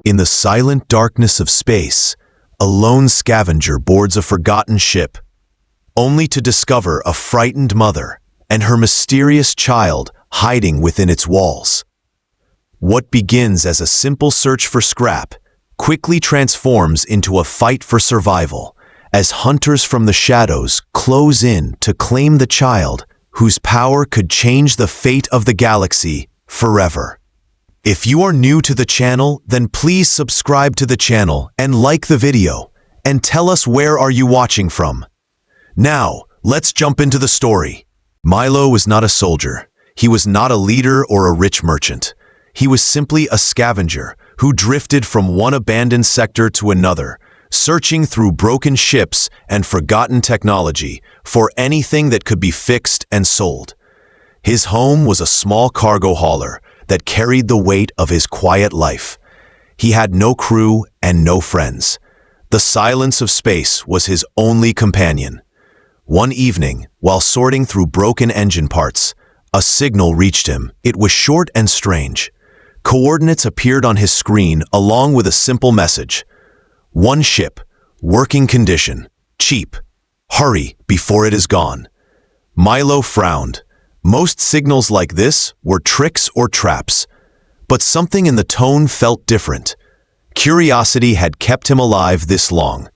In the silent darkness of space, a lone scavenger boards a forgotten ship, only to discover a frightened mother and her mysterious child hiding within its walls. What begins as a simple search for scrap quickly transforms into a fight for survival as hunters from the shadows close in to claim the child whose power could change the fate of the galaxy forever. If you are new to the channel, then please subscribe to the channel and like the video, and tell us where are you watching from. Now, let's jump into the story. Milo was not a soldier. He was not a leader or a rich merchant. He was simply a scavenger who drifted from one abandoned sector to another, searching through broken ships and forgotten technology for anything that could be fixed and sold. His home was a small cargo hauler that carried the weight of his quiet life. He had no crew and no friends. The silence of space was his only companion. One evening, while sorting through broken engine parts, a signal reached him. It was short and strange. Coordinates appeared on his screen along with a simple message. One ship, working condition, cheap. Hurry before it is gone. Milo frowned. Most signals like this were tricks or traps, but something in the tone felt different. Curiosity had kept him alive this long.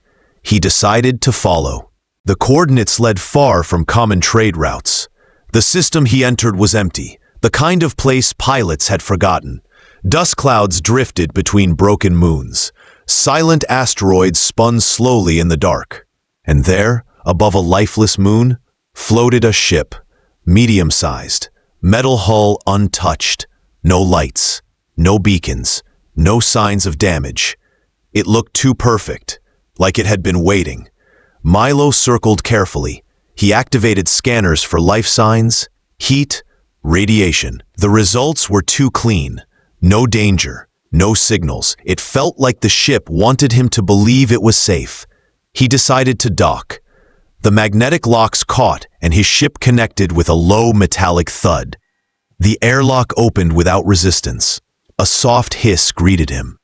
He decided to follow. The coordinates led far from common trade routes. The system he entered was empty, the kind of place pilots had forgotten. Dust clouds drifted between broken moons. Silent asteroids spun slowly in the dark. And there, above a lifeless moon, floated a ship, medium-sized, metal hull untouched, no lights, no beacons, no signs of damage. It looked too perfect, like it had been waiting. Milo circled carefully. He activated scanners for life signs, heat, radiation. The results were too clean. No danger, no signals. It felt like the ship wanted him to believe it was safe. He decided to dock. The magnetic locks caught and his ship connected with a low metallic thud. The airlock opened without resistance. A soft hiss greeted him.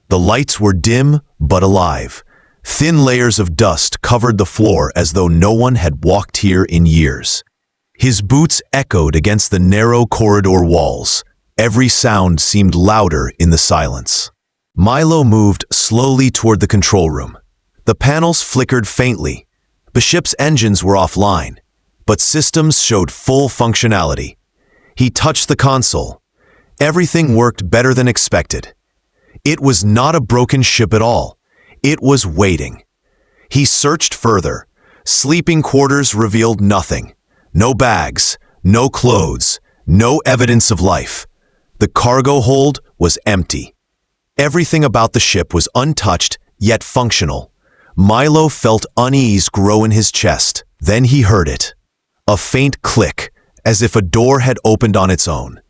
The lights were dim but alive. Thin layers of dust covered the floor as though no one had walked here in years. His boots echoed against the narrow corridor walls. Every sound seemed louder in the silence. Milo moved slowly toward the control room. The panels flickered faintly. The ship's engines were offline, but systems showed full functionality. He touched the console. Everything worked better than expected. It was not a broken ship at all. It was waiting. He searched further. Sleeping quarters revealed nothing. No bags, no clothes, no evidence of life. The cargo hold was empty. Everything about the ship was untouched, yet functional. Milo felt unease grow in his chest. Then he heard it. A faint click, as if a door had opened on its own.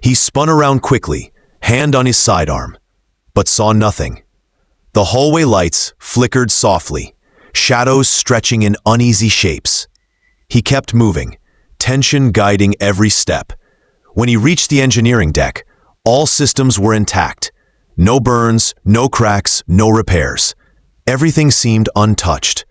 He spun around quickly, hand on his sidearm, but saw nothing. The hallway lights flickered softly, shadows stretching in uneasy shapes. He kept moving, tension guiding every step. When he reached the engineering deck, all systems were intact. No burns, no cracks, no repairs. Everything seemed untouched.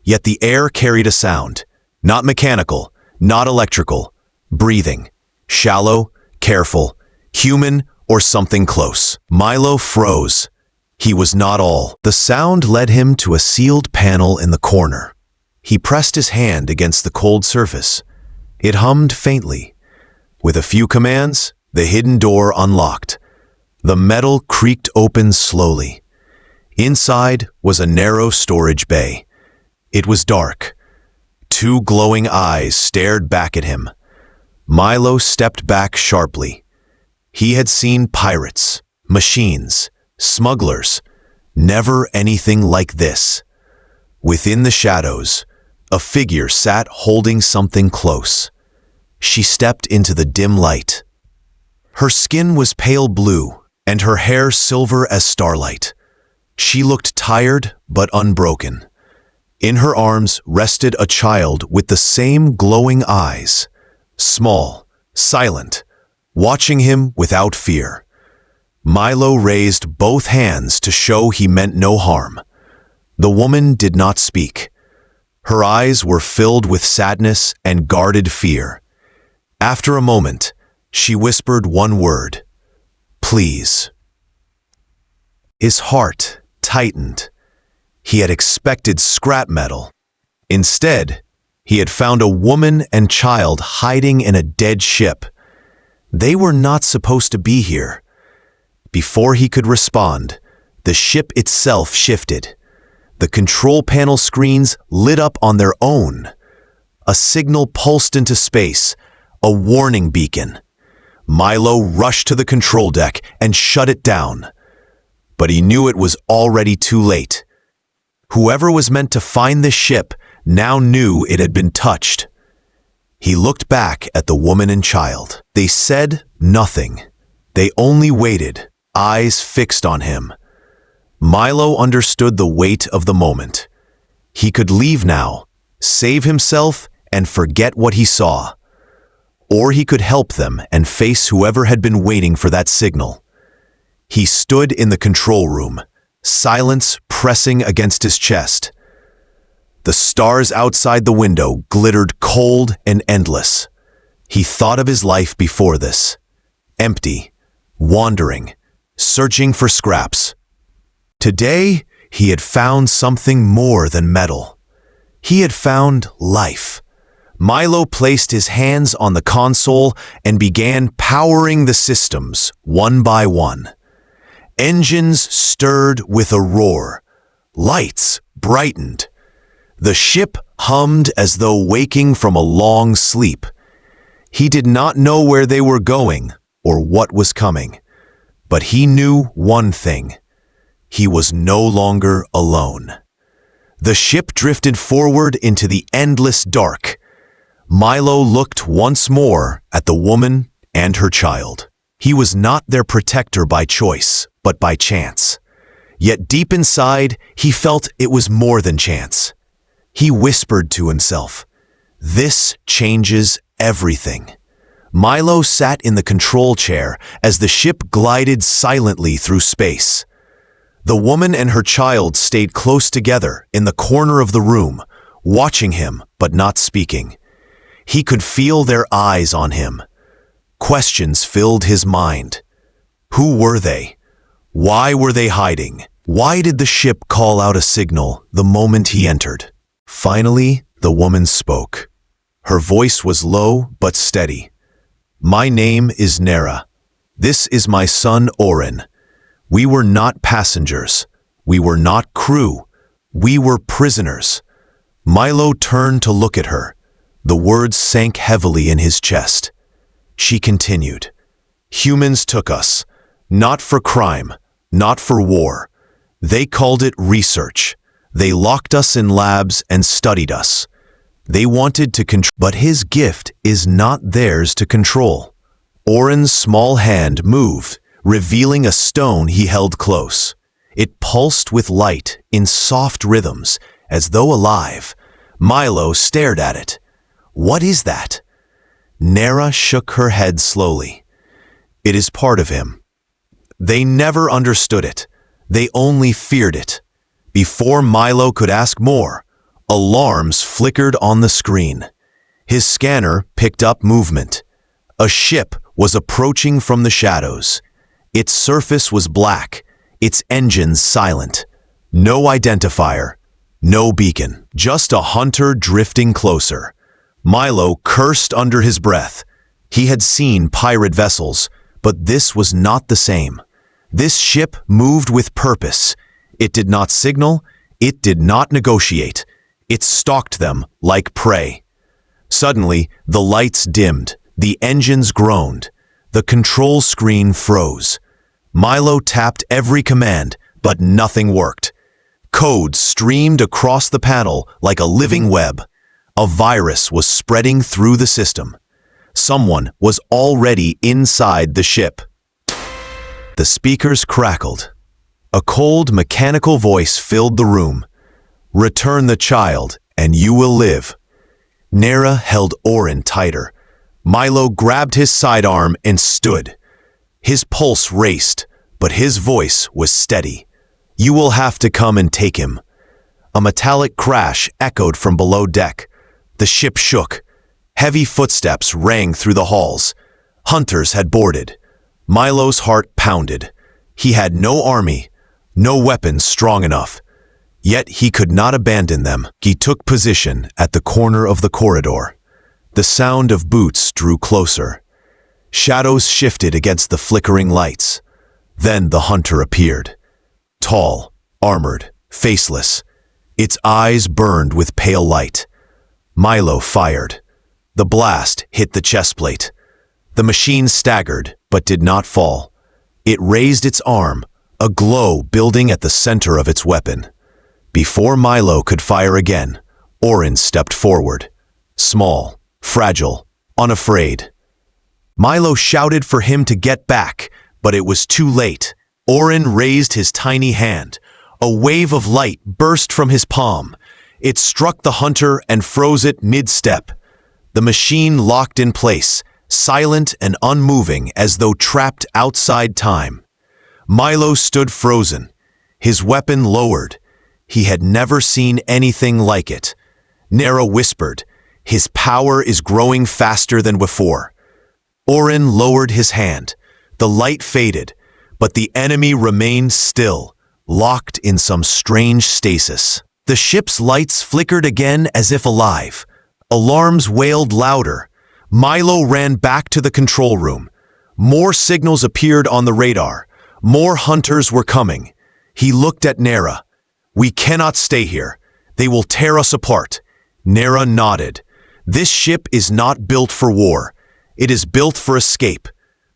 Yet the air carried a sound. Not mechanical, not electrical. Breathing. Shallow, careful, human, or something close. Milo froze. He was not all. The sound led him to a sealed panel in the corner. He pressed his hand against the cold surface. It hummed faintly. With a few commands, the hidden door unlocked. The metal creaked open slowly. Inside was a narrow storage bay. It was dark. Two glowing eyes stared back at him. Milo stepped back sharply. He had seen pirates, machines, smugglers. Never anything like this. Within the shadows, a figure sat holding something close. She stepped into the dim light. Her skin was pale blue, and her hair silver as starlight. She looked tired but unbroken. In her arms rested a child with the same glowing eyes, small, silent, watching him without fear. Milo raised both hands to show he meant no harm. The woman did not speak. Her eyes were filled with sadness and guarded fear. After a moment, she whispered one word, "Please." His heart tightened. He had expected scrap metal. Instead, he had found a woman and child hiding in a dead ship. They were not supposed to be here. Before he could respond, the ship itself shifted. The control panel screens lit up on their own. A signal pulsed into space, a warning beacon. Milo rushed to the control deck and shut it down. But he knew it was already too late. Whoever was meant to find the ship now knew it had been touched. He looked back at the woman and child. They said nothing. They only waited, eyes fixed on him. Milo understood the weight of the moment. He could leave now, save himself, and forget what he saw. Or he could help them and face whoever had been waiting for that signal. He stood in the control room, silence pressing against his chest. The stars outside the window glittered cold and endless. He thought of his life before this. Empty, wandering, searching for scraps. Today, he had found something more than metal. He had found life. Milo placed his hands on the console and began powering the systems one by one. Engines stirred with a roar. Lights brightened. The ship hummed as though waking from a long sleep. He did not know where they were going or what was coming, but he knew one thing. He was no longer alone. The ship drifted forward into the endless dark. Milo looked once more at the woman and her child. He was not their protector by choice, but by chance. Yet deep inside, he felt it was more than chance. He whispered to himself, "This changes everything." Milo sat in the control chair as the ship glided silently through space. The woman and her child stayed close together in the corner of the room, watching him but not speaking. He could feel their eyes on him. Questions filled his mind. Who were they? Why were they hiding? Why did the ship call out a signal the moment he entered? Finally, the woman spoke. Her voice was low but steady. "My name is Nera. This is my son Orin. We were not passengers. We were not crew. We were prisoners." Milo turned to look at her. The words sank heavily in his chest. She continued, "Humans took us, not for crime, not for war. They called it research. They locked us in labs and studied us. They wanted to control, but his gift is not theirs to control." Orin's small hand moved, revealing a stone he held close. It pulsed with light in soft rhythms, as though alive. Milo stared at it. "What is that?" Nera shook her head slowly. "It is part of him." They never understood it. They only feared it. Before Milo could ask more, alarms flickered on the screen. His scanner picked up movement. A ship was approaching from the shadows. Its surface was black, its engines silent. No identifier, no beacon, just a hunter drifting closer. Milo cursed under his breath. He had seen pirate vessels, but this was not the same. This ship moved with purpose. It did not signal, it did not negotiate. It stalked them like prey. Suddenly, the lights dimmed, the engines groaned. The control screen froze. Milo tapped every command, but nothing worked. Code streamed across the panel like a living web. A virus was spreading through the system. Someone was already inside the ship. The speakers crackled. A cold, mechanical voice filled the room. "Return the child, and you will live." Nera held Orin tighter. Milo grabbed his sidearm and stood. His pulse raced, but his voice was steady. "You will have to come and take him." A metallic crash echoed from below deck. The ship shook. Heavy footsteps rang through the halls. Hunters had boarded. Milo's heart pounded. He had no army, no weapons strong enough. Yet he could not abandon them. He took position at the corner of the corridor. The sound of boots drew closer. Shadows shifted against the flickering lights. Then the hunter appeared. Tall, armored, faceless. Its eyes burned with pale light. Milo fired. The blast hit the chest plate. The machine staggered, but did not fall. It raised its arm, a glow building at the center of its weapon. Before Milo could fire again, Orin stepped forward. Small, fragile, unafraid. Milo shouted for him to get back, but it was too late. Orin raised his tiny hand. A wave of light burst from his palm. It struck the hunter and froze it mid-step. The machine locked in place, silent and unmoving as though trapped outside time. Milo stood frozen, his weapon lowered. He had never seen anything like it. Nera whispered, "His power is growing faster than before." Orin lowered his hand. The light faded, but the enemy remained still, locked in some strange stasis. The ship's lights flickered again as if alive. Alarms wailed louder. Milo ran back to the control room. More signals appeared on the radar. More hunters were coming. He looked at Nera. "We cannot stay here. They will tear us apart." Nera nodded. "This ship is not built for war. It is built for escape.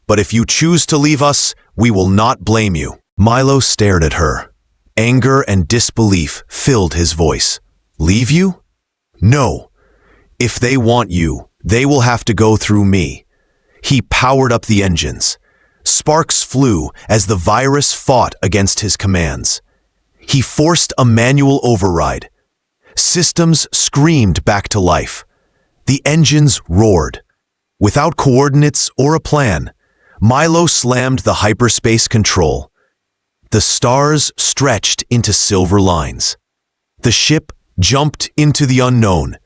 But if you choose to leave us, we will not blame you." Milo stared at her. Anger and disbelief filled his voice. "Leave you? No. If they want you, they will have to go through me." He powered up the engines. Sparks flew as the virus fought against his commands. He forced a manual override. Systems screamed back to life. The engines roared. Without coordinates or a plan, Milo slammed the hyperspace control. The stars stretched into silver lines. The ship jumped into the unknown.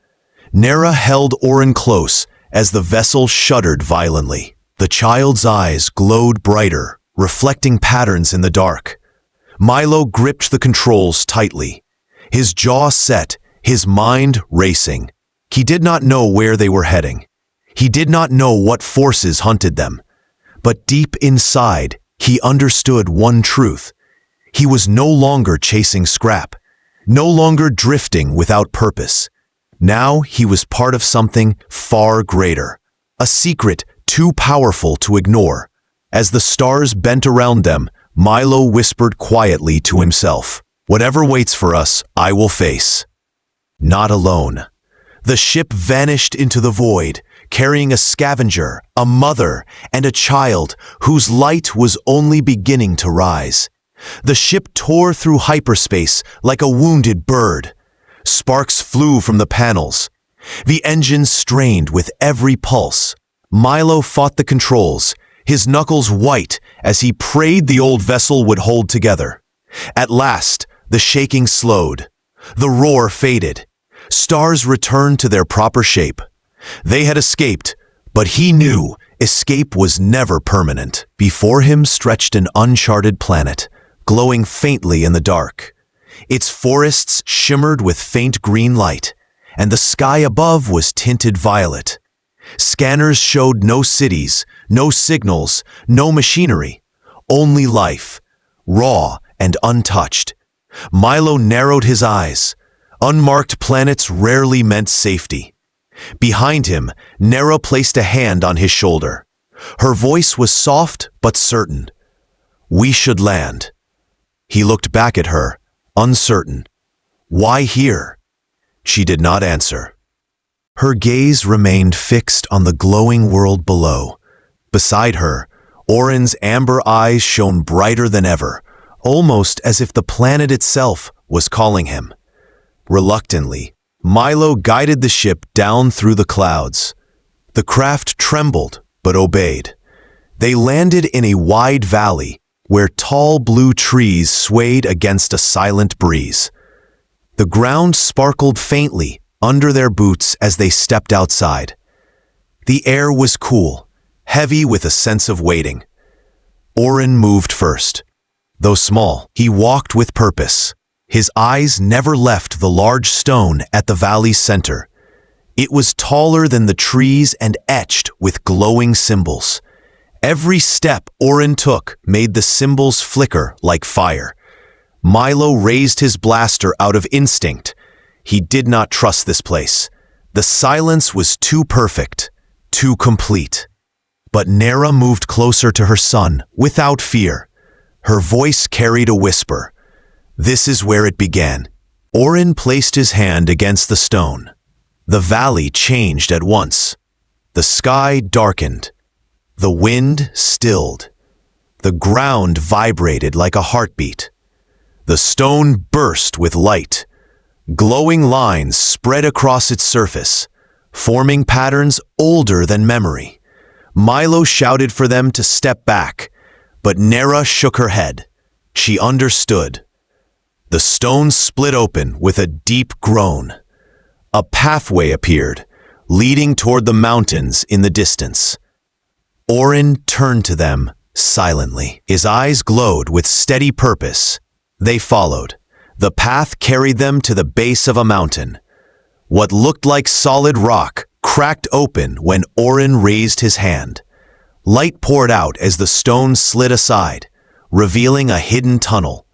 Nera held Orin close as the vessel shuddered violently. The child's eyes glowed brighter, reflecting patterns in the dark. Milo gripped the controls tightly. His jaw set, his mind racing. He did not know where they were heading. He did not know what forces hunted them. But deep inside, he understood one truth. He was no longer chasing scrap, no longer drifting without purpose. Now he was part of something far greater, a secret too powerful to ignore. As the stars bent around them, Milo whispered quietly to himself, "Whatever waits for us, I will face." Not alone. The ship vanished into the void, carrying a scavenger, a mother, and a child whose light was only beginning to rise. The ship tore through hyperspace like a wounded bird. Sparks flew from the panels. The engines strained with every pulse. Milo fought the controls, his knuckles white as he prayed the old vessel would hold together. At last, the shaking slowed. The roar faded. Stars returned to their proper shape. They had escaped, but he knew escape was never permanent. Before him stretched an uncharted planet, glowing faintly in the dark. Its forests shimmered with faint green light, and the sky above was tinted violet. Scanners showed no cities, no signals, no machinery, only life, raw and untouched. Milo narrowed his eyes. Unmarked planets rarely meant safety. Behind him, Nera placed a hand on his shoulder. Her voice was soft but certain. "We should land." He looked back at her, uncertain. "Why here?" She did not answer. Her gaze remained fixed on the glowing world below. Beside her, Orin's amber eyes shone brighter than ever, almost as if the planet itself was calling him. Reluctantly, Milo guided the ship down through the clouds. The craft trembled, but obeyed. They landed in a wide valley, where tall blue trees swayed against a silent breeze. The ground sparkled faintly under their boots as they stepped outside. The air was cool, heavy with a sense of waiting. Orin moved first. Though small, he walked with purpose. His eyes never left the large stone at the valley's center. It was taller than the trees and etched with glowing symbols. Every step Orin took made the symbols flicker like fire. Milo raised his blaster out of instinct. He did not trust this place. The silence was too perfect, too complete. But Nera moved closer to her son without fear. Her voice carried a whisper. This is where it began. Orin placed his hand against the stone. The valley changed at once. The sky darkened. The wind stilled. The ground vibrated like a heartbeat. The stone burst with light. Glowing lines spread across its surface, forming patterns older than memory. Milo shouted for them to step back, but Nera shook her head. She understood. The stone split open with a deep groan. A pathway appeared, leading toward the mountains in the distance. Orin turned to them silently. His eyes glowed with steady purpose. They followed. The path carried them to the base of a mountain. What looked like solid rock cracked open when Orin raised his hand. Light poured out as the stone slid aside, revealing a hidden tunnel.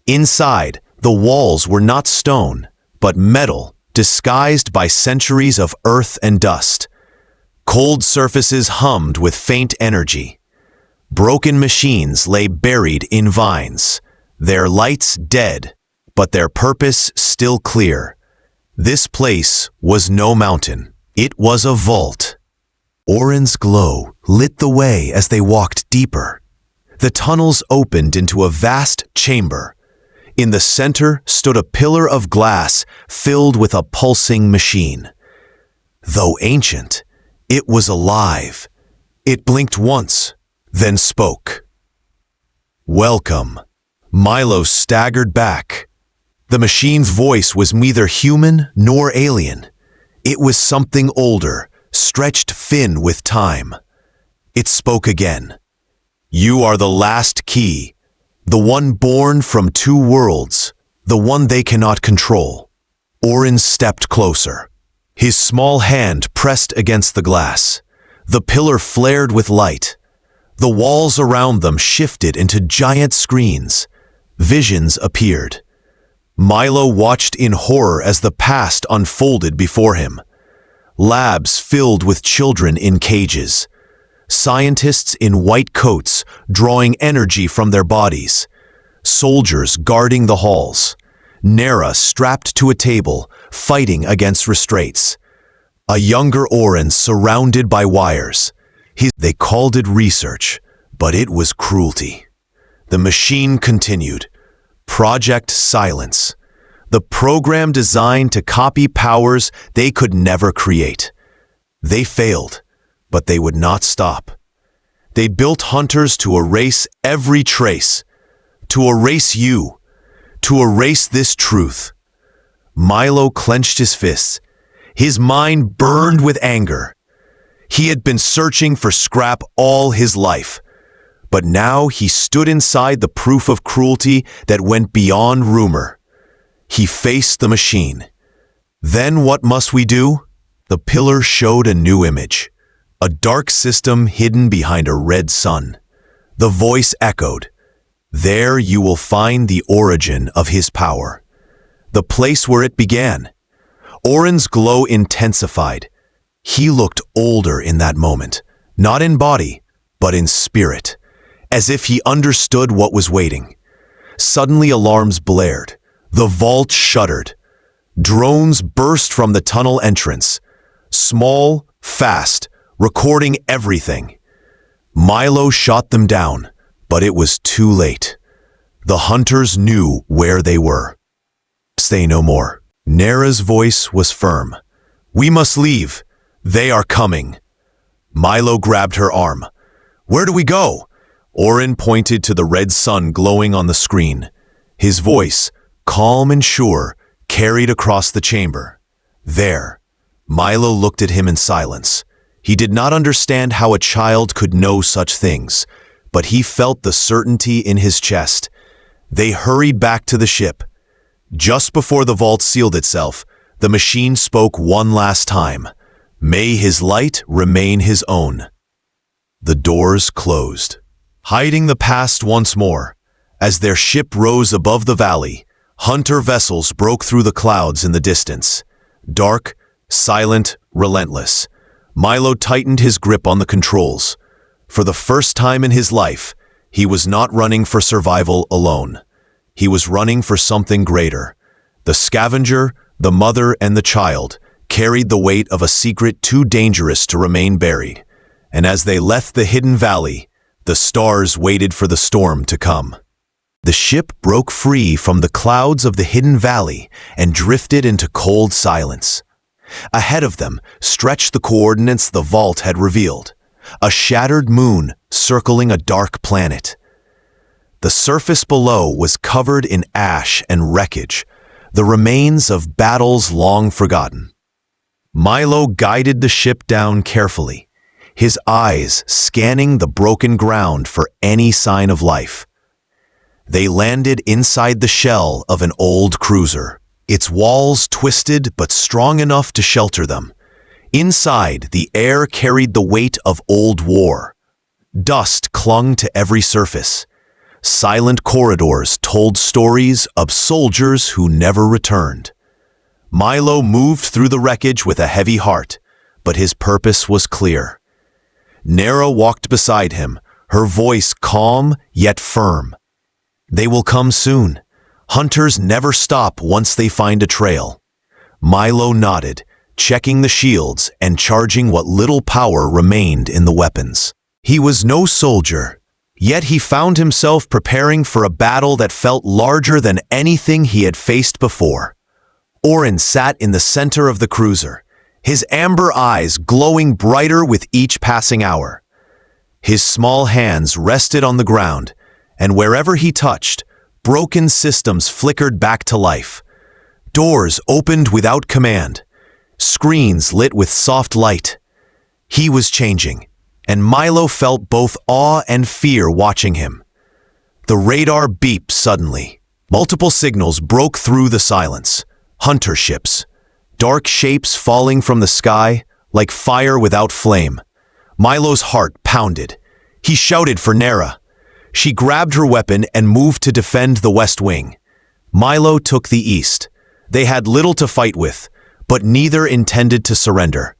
Inside, the walls were not stone, but metal, disguised by centuries of earth and dust. Cold surfaces hummed with faint energy. Broken machines lay buried in vines, their lights dead, but their purpose still clear. This place was no mountain. It was a vault. Orin's glow lit the way as they walked deeper. The tunnels opened into a vast chamber. In the center stood a pillar of glass filled with a pulsing machine. Though ancient, it was alive. It blinked once, then spoke. Welcome. Milo staggered back. The machine's voice was neither human nor alien. It was something older, stretched thin with time. It spoke again. You are the last key, the one born from two worlds, the one they cannot control. Orin stepped closer. His small hand pressed against the glass. The pillar flared with light. The walls around them shifted into giant screens. Visions appeared. Milo watched in horror as the past unfolded before him. Labs filled with children in cages. Scientists in white coats drawing energy from their bodies. Soldiers guarding the halls. Nera strapped to a table, fighting against restraints. A younger Orin surrounded by wires. They called it research, but it was cruelty. The machine continued. Project Silence. The program designed to copy powers they could never create. They failed, but they would not stop. They built hunters to erase every trace, to erase you, to erase this truth. Milo clenched his fists. His mind burned with anger. He had been searching for scrap all his life, but now he stood inside the proof of cruelty that went beyond rumor. He faced the machine. Then what must we do? The pillar showed a new image. A dark system hidden behind a red sun. The voice echoed. There you will find the origin of his power. The place where it began. Orin's glow intensified. He looked older in that moment, not in body, but in spirit, as if he understood what was waiting. Suddenly alarms blared. The vault shuddered. Drones burst from the tunnel entrance. Small, fast, recording everything. Milo shot them down, but it was too late. The hunters knew where they were. Say no more. Nera's voice was firm. We must leave. They are coming. Milo grabbed her arm. Where do we go? Orin pointed to the red sun glowing on the screen. His voice, calm and sure, carried across the chamber. There. Milo looked at him in silence. He did not understand how a child could know such things, but he felt the certainty in his chest. They hurried back to the ship. Just before the vault sealed itself, the machine spoke one last time. May his light remain his own. The doors closed, hiding the past once more. As their ship rose above the valley, hunter vessels broke through the clouds in the distance. Dark, silent, relentless. Milo tightened his grip on the controls. For the first time in his life, he was not running for survival alone. He was running for something greater. The scavenger, the mother, and the child carried the weight of a secret too dangerous to remain buried. And as they left the hidden valley, the stars waited for the storm to come. The ship broke free from the clouds of the hidden valley and drifted into cold silence. Ahead of them stretched the coordinates the vault had revealed, a shattered moon circling a dark planet. The surface below was covered in ash and wreckage, the remains of battles long forgotten. Milo guided the ship down carefully, his eyes scanning the broken ground for any sign of life. They landed inside the shell of an old cruiser, its walls twisted but strong enough to shelter them. Inside, the air carried the weight of old war. Dust clung to every surface. Silent corridors told stories of soldiers who never returned. Milo moved through the wreckage with a heavy heart, but his purpose was clear. Nera walked beside him, her voice calm yet firm. They will come soon. Hunters never stop once they find a trail. Milo nodded, checking the shields and charging what little power remained in the weapons. He was no soldier, yet he found himself preparing for a battle that felt larger than anything he had faced before. Orin sat in the center of the cruiser, his amber eyes glowing brighter with each passing hour. His small hands rested on the ground, and wherever he touched, broken systems flickered back to life. Doors opened without command, screens lit with soft light. He was changing, and Milo felt both awe and fear watching him. The radar beeped suddenly. Multiple signals broke through the silence. Hunter ships, dark shapes falling from the sky like fire without flame. Milo's heart pounded. He shouted for Nera. She grabbed her weapon and moved to defend the west wing. Milo took the east. They had little to fight with, but neither intended to surrender.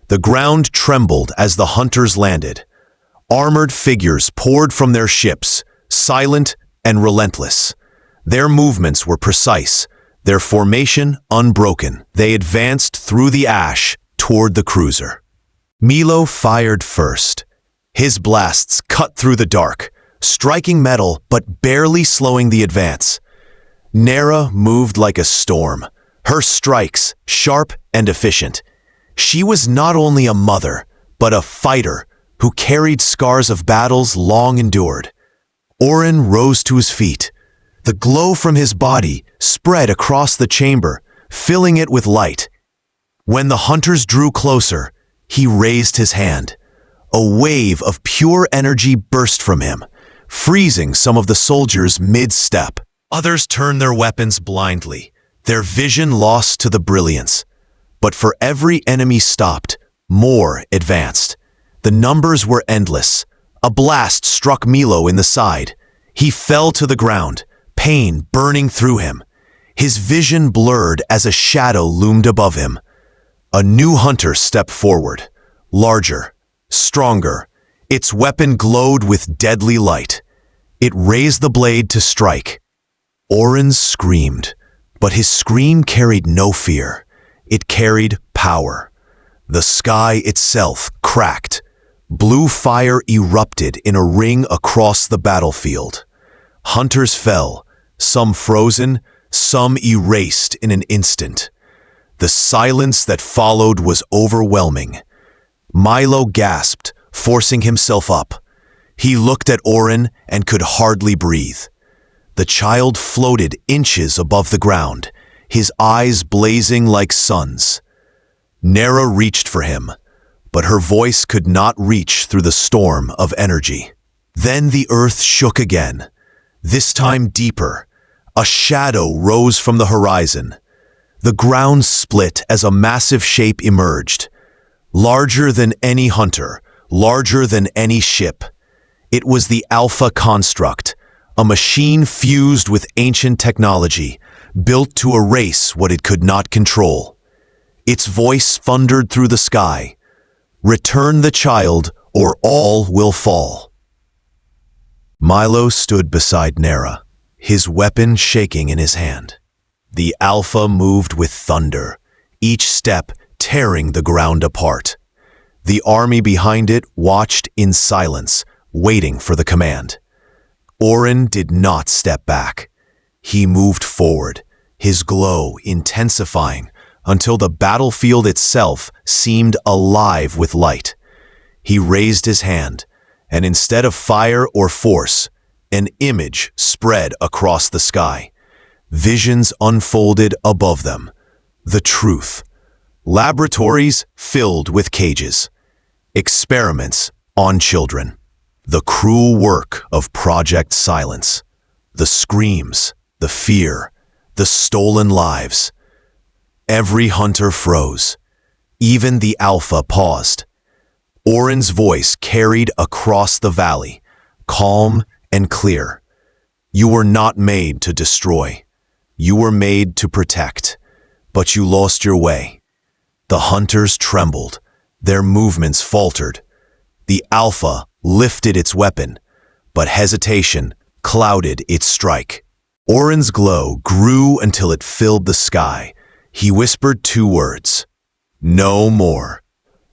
The ground trembled as the hunters landed. Armored figures poured from their ships, silent and relentless. Their movements were precise, their formation unbroken. They advanced through the ash toward the cruiser. Milo fired first. His blasts cut through the dark, striking metal but barely slowing the advance. Nera moved like a storm, her strikes sharp and efficient. She was not only a mother, but a fighter who carried scars of battles long endured. Orin rose to his feet. The glow from his body spread across the chamber, filling it with light. When the hunters drew closer, he raised his hand. A wave of pure energy burst from him, freezing some of the soldiers mid-step. Others turned their weapons blindly, their vision lost to the brilliance. But for every enemy stopped, more advanced. The numbers were endless. A blast struck Milo in the side. He fell to the ground, pain burning through him. His vision blurred as a shadow loomed above him. A new hunter stepped forward, larger, stronger. Its weapon glowed with deadly light. It raised the blade to strike. Orin screamed, but his scream carried no fear. It carried power. The sky itself cracked. Blue fire erupted in a ring across the battlefield. Hunters fell, some frozen, some erased in an instant. The silence that followed was overwhelming. Milo gasped, forcing himself up. He looked at Orin and could hardly breathe. The child floated inches above the ground, his eyes blazing like suns. Nera reached for him, but her voice could not reach through the storm of energy. Then the earth shook again, this time deeper. A shadow rose from the horizon. The ground split as a massive shape emerged, larger than any hunter, larger than any ship. It was the Alpha construct, a machine fused with ancient technology, built to erase what it could not control. Its voice thundered through the sky. Return the child, or all will fall. Milo stood beside Nera, his weapon shaking in his hand. The Alpha moved with thunder, each step tearing the ground apart. The army behind it watched in silence, waiting for the command. Orin did not step back. He moved forward, his glow intensifying until the battlefield itself seemed alive with light. He raised his hand, and instead of fire or force, an image spread across the sky. Visions unfolded above them. The truth. Laboratories filled with cages. Experiments on children. The cruel work of Project Silence. The screams, the fear, the stolen lives. Every hunter froze. Even the Alpha paused. Orin's voice carried across the valley, calm and clear. You were not made to destroy. You were made to protect, but you lost your way. The hunters trembled. Their movements faltered. The Alpha lifted its weapon, but hesitation clouded its strike. Orin's glow grew until it filled the sky. He whispered 2 words. No more.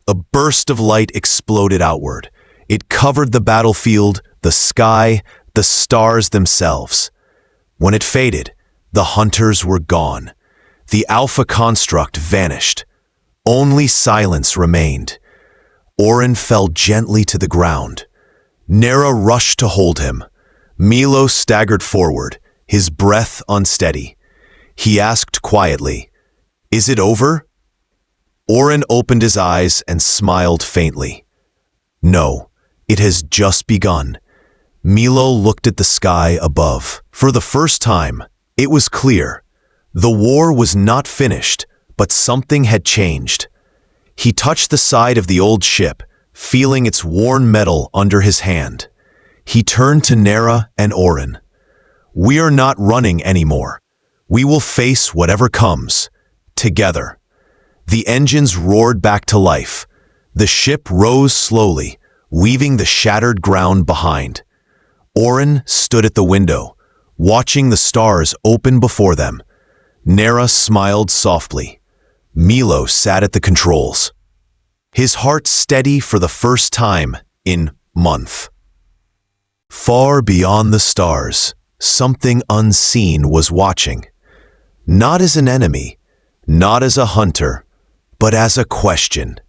A burst of light exploded outward. It covered the battlefield, the sky, the stars themselves. When it faded, the hunters were gone. The Alpha construct vanished. Only silence remained. Orin fell gently to the ground. Nera rushed to hold him. Milo staggered forward, his breath unsteady. He asked quietly, "Is it over?" Orin opened his eyes and smiled faintly. "No, it has just begun." Milo looked at the sky above. For the first time, it was clear. The war was not finished, but something had changed. He touched the side of the old ship, feeling its worn metal under his hand. He turned to Nera and Orin. "We are not running anymore. We will face whatever comes, together." The engines roared back to life. The ship rose slowly, weaving the shattered ground behind. Orin stood at the window, watching the stars open before them. Nera smiled softly. Milo sat at the controls, his heart steady for the first time in months. Far beyond the stars, something unseen was watching. Not as an enemy, not as a hunter, but as a question.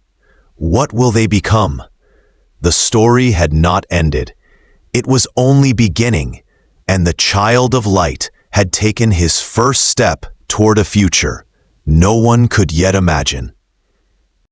What will they become? The story had not ended. It was only beginning, and the child of light had taken his first step toward a future no one could yet imagine.